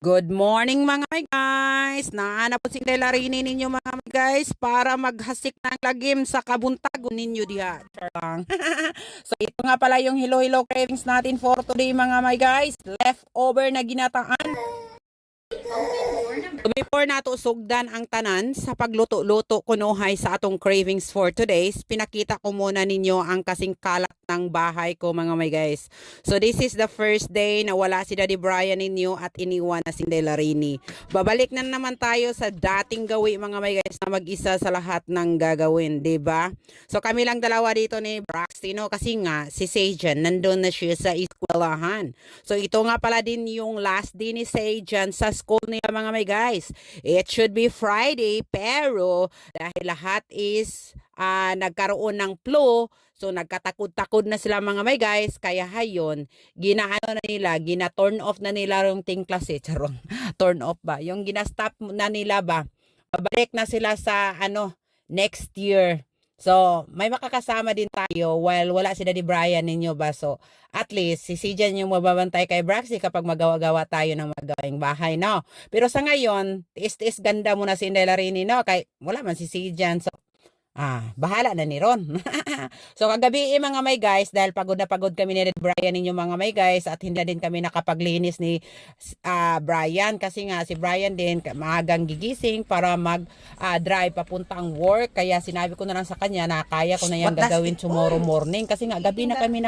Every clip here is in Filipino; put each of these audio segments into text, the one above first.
Good morning mga may guys! Nahanap po si Delarini ninyo mga may guys para maghasik ng lagim sa kabuntagon ninyo diha. Charang. So ito nga pala yung Hilo-Hilo cravings natin for today mga may guys. Leftover na ginataan. So before nato sugdan ang tanan sa pagluto-luto kunuhay sa atong cravings for today's, pinakita ko muna ninyo ang kasing kalat ng bahay ko mga may guys. So this is the first day na wala si Daddy Brian ninyo at iniwan na si Delarini. Babalik na naman tayo sa dating gawi mga may guys na mag-isa sa lahat ng gagawin, 'di ba? So kami lang dalawa dito ni Braxtino kasi nga si Sajan nandun na siya sa eskwelahan. So ito nga pala din yung last day ni Sajan sa school niya mga may guys. It should be Friday pero dahil lahat is nagkaroon ng flu, so nagkatakod-takod na sila mga may guys, kaya hayon, ginaano na nila, gina-turn off na nila yung ting klase, charong, turn off ba? Yung gina-stop na nila ba? Babalik na sila sa next year. So, may makakasama din tayo while wala si Daddy Brian ninyo ba. So, at least, si Sijan yung mababantay kay Braxy kapag magawa-gawa tayo ng magawaing bahay, no? Pero sa ngayon, tiis-tiis ganda muna si Delarini, no? Kay wala man si Sijan. So, bahala na ni Ron. So kagabi mga may guys, dahil pagod na pagod kami ni Red Brian ninyo mga may guys, at hindi din kami nakapaglinis ni Brian kasi nga si Brian din maagang gigising para mag drive papuntang work, kaya sinabi ko na lang sa kanya na kaya ko na yan gagawin tomorrow morning kasi nga gabi na kami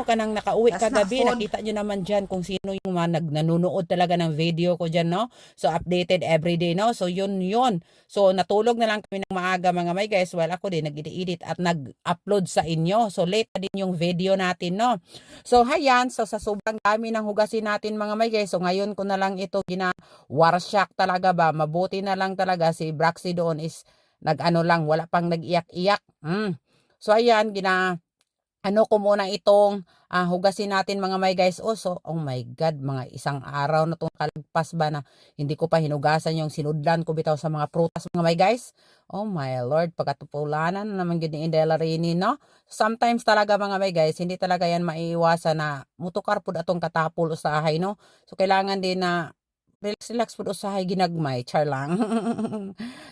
kanang nakauwi kagabi. Nakita nyo naman dyan kung sino yung nanonood talaga ng video ko dyan, no? So updated everyday, no? So yun. So natulog na lang kami ng maaga mga may guys, while ako din nag-edit at nag-upload sa inyo. So late na din yung video natin, no? So hayan, so sa sobrang dami ng hugasin natin mga may guys, so ngayon ko na lang ito gina-warsyak talaga ba. Mabuti na lang talaga si Braxy doon is lang, wala pang nag-iyak-iyak. So ayan, ko muna itong hugasin natin mga may guys. So, oh my God, mga isang araw na itong kalagpas ba na hindi ko pa hinugasan yung sinudlan ko bitaw sa mga prutas mga may guys. Oh my Lord, pagkatupulanan na naman yun ni Delarini, no? Sometimes talaga mga may guys, hindi talaga yan maiiwasan na mutukar po atong katapol usahay, no? So, kailangan din na relax po usahay ginagmay, char lang.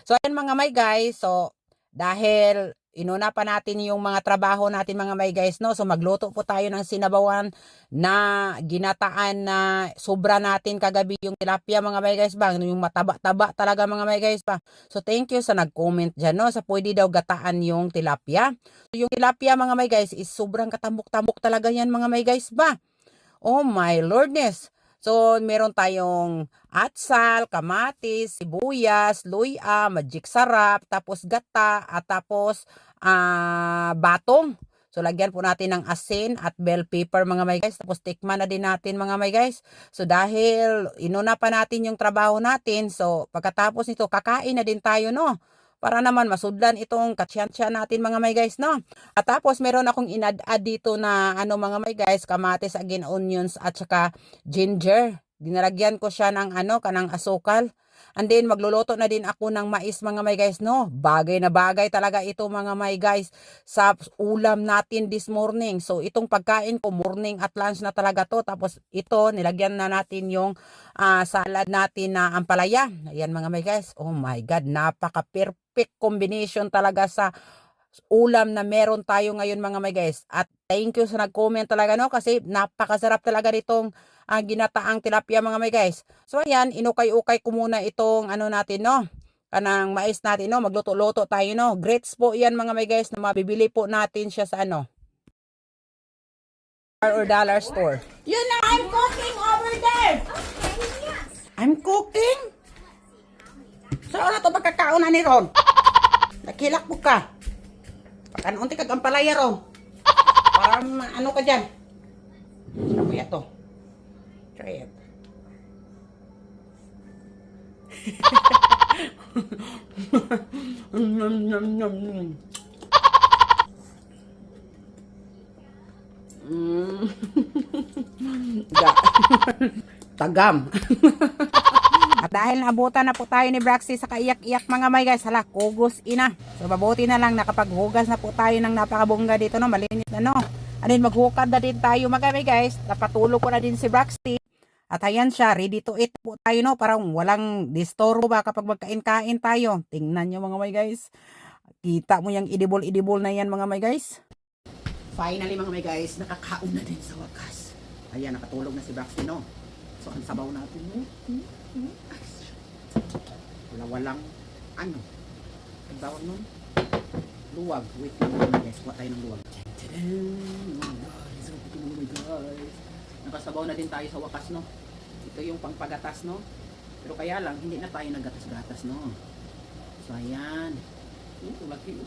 So, ayan mga may guys, so, dahil inuna pa natin yung mga trabaho natin mga may guys, no? So magluto po tayo ng sinabawan na ginataan na sobra natin kagabi yung tilapia mga may guys ba, yung mataba-taba talaga mga may guys ba. So thank you sa nag-comment dyan, no? Sa pwede daw gataan yung tilapia. So yung tilapia mga may guys is sobrang katambok-tambok talaga yan mga may guys ba. Oh my Lordness. So, meron tayong atsal, kamatis, sibuyas, luya, magic sarap, tapos gata, at tapos batong. So, lagyan po natin ng asin at bell pepper mga may guys. Tapos, tikman na din natin mga may guys. So, dahil inuna pa natin yung trabaho natin, so, pagkatapos nito, kakain na din tayo, no? Para naman masudlan itong katsyansya natin mga may guys, no? At tapos meron akong inad-add dito na mga may guys, kamatis, again onions at saka ginger. Dinalagyan ko siya ng kanang asukal. And then magluluto na din ako ng mais mga may guys, no? Bagay na bagay talaga ito mga may guys sa ulam natin this morning. So itong pagkain ko morning at lunch na talaga to. Tapos ito nilagyan na natin yung salad natin na ampalaya. Ayan mga may guys. Oh my God, napaka-perfect combination talaga sa ulam na meron tayo ngayon mga may guys. At thank you sa nag-comment talaga, no? Kasi napakasarap talaga nitong ginataang tilapia mga may guys. So ayan, inukay-ukay ko muna itong natin, no? Kanang mais natin, no? Magluto-luto tayo, no? Grits po yan mga may guys na mabibili po natin siya sa or dollar store. You know, I'm cooking over there! I'm cooking? So ano to pagkakaon na ni Ron? Nakilak mo ka. Pagkanunti kag ampalaya Ron. Para ka dyan. Sabi ito. Try it. Tagam. At dahil naabutan na po tayo ni Braxy sa kaiyak-iyak mga may guys, hala, kugos ina. So mabuti na lang nakapaghugas na po tayo ng napakabongga dito, no? Malinis na, no? And then maghukad na din tayo mga may guys. Napatulog ko na din si Braxy. At ayan siya, ready to eat po tayo, no? Parang walang disturbo ba kapag magkain-kain tayo. Tingnan nyo mga may guys. Kita mo yung edible na yan mga may guys. Finally mga may guys, nakakaon na din sa wakas. Ayan, nakatulog na si Braxton, no? So, ang sabaw natin, no? Walang ano? Ang tawag nun? Luwag. Wait lang mga guys, kuha tayo ng luwag. Oh my guys. Nakasabaw na din tayo sa wakas, no? Ito yung pangpagatas, no? Pero kaya lang, hindi na tayo naggatas-gatas, no? So, ayan. Ito, laki.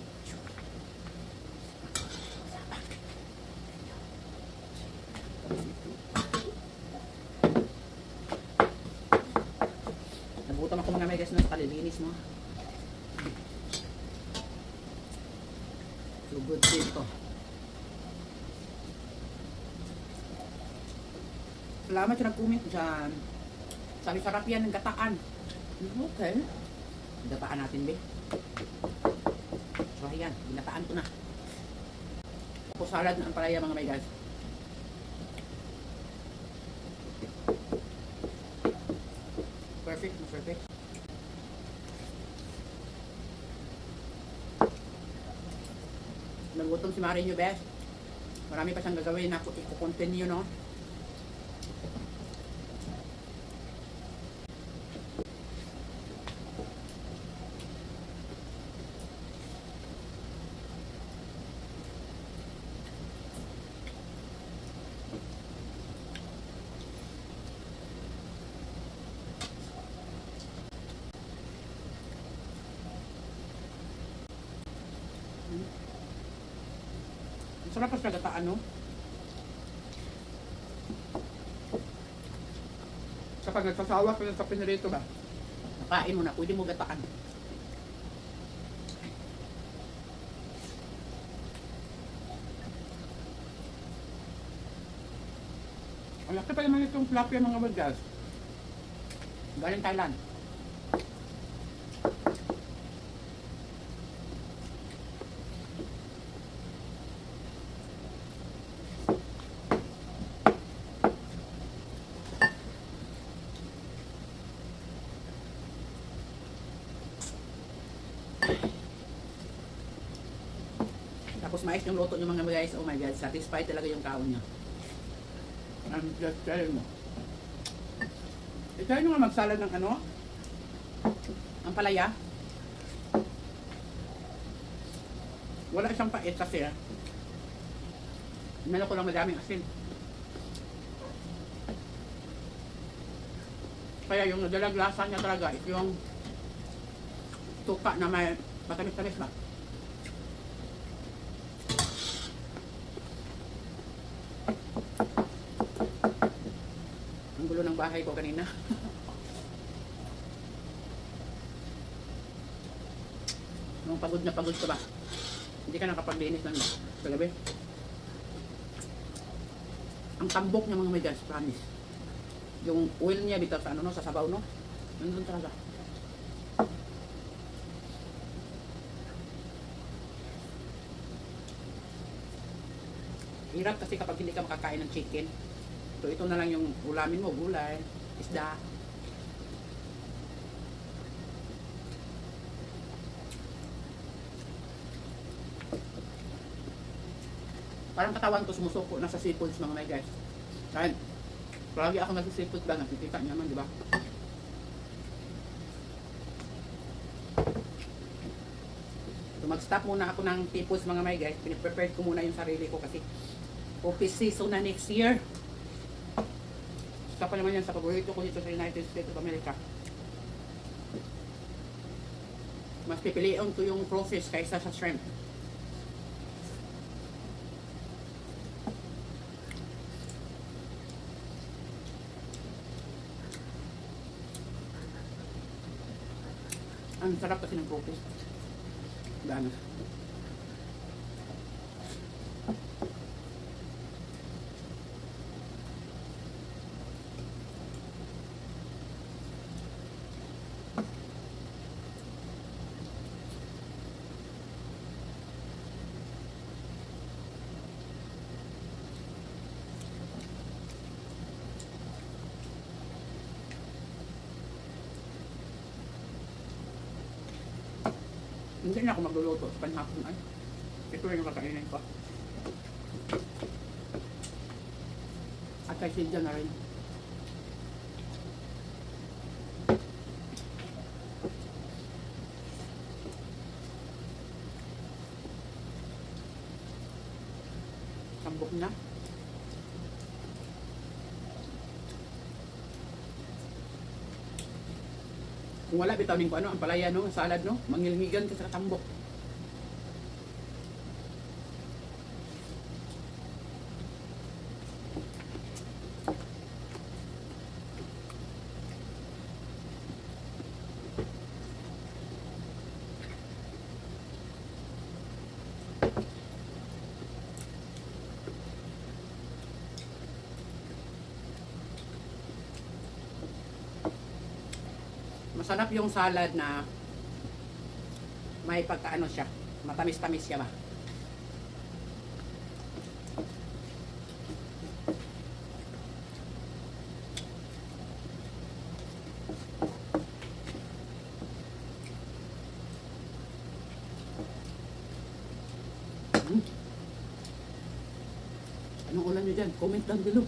Nagutom ako mga guys, no? Sa kalilinis, no? So, good tip to. Salamat sa nag-comment dyan. Sabi, sarap yan ng gataan. Okay. Gataan natin, be. So, ayan. Ginataan ko na. Tapos salad na ang palaya, mga may guys. Perfect. Perfect. Nagutom si Mari nyo, best. Marami pa siyang gagawin na i-continue, no? Sarap pa sa gataan, no? Kapag nagsasawa ka sa pinirito ba, nakain mo na, pwede mo gataan. Ang laki pa naman itong tilapia mga bagas. Galing Thailand. Tapos mais yung luto nyo mga guys. Oh my God, satisfied talaga yung kaon nyo. I'm just telling mo. I-try nyo nga magsalad ng ano? Ang palaya. Wala isang pait kasi inano ko lang madaming asin. Kaya yung nadalag-lasa niya talaga is yung tuka na may matamis-tamis ba? Ang gulo ng bahay ko kanina. Nung pagod na pagod ka ba? Hindi ka nakapaglinis ng sa gabi. Ang tambok niya mga may guys, promise. Yung oil niya bitaw sa ano no, sa sabaw no. Nandun talaga. Hirap kasi kapag hindi ka makakain ng chicken. So ito na lang yung ulamin mo, gulay, isda. Parang katawan ko sumusuko na sa seafoods mga may guys. Kahit palagi ako nag-seafood ba, nakikita niyo naman, di ba? So mag-stop muna ako ng tipos mga may guys. Piniprepare ko muna yung sarili ko kasi office season na next year. Isa pa naman yan sa paborito ko dito sa United States of America. Mas pipiliin ko yung crawfish kaysa sa shrimp. Ang sarap kasi ng crawfish. Gana. Hindi na ako magluluto sa panhapon ay. Ito yung kakainin ko. At kay Silja na rin. Sambok na. Kung wala bitawin ko ano, ang palaya no, salad no, mangilmigan ka sa tambok. Masarap yung salad na may pagkaano siya, matamis-tamis siya ba. Anong ulam nyo dyan? Comment down below.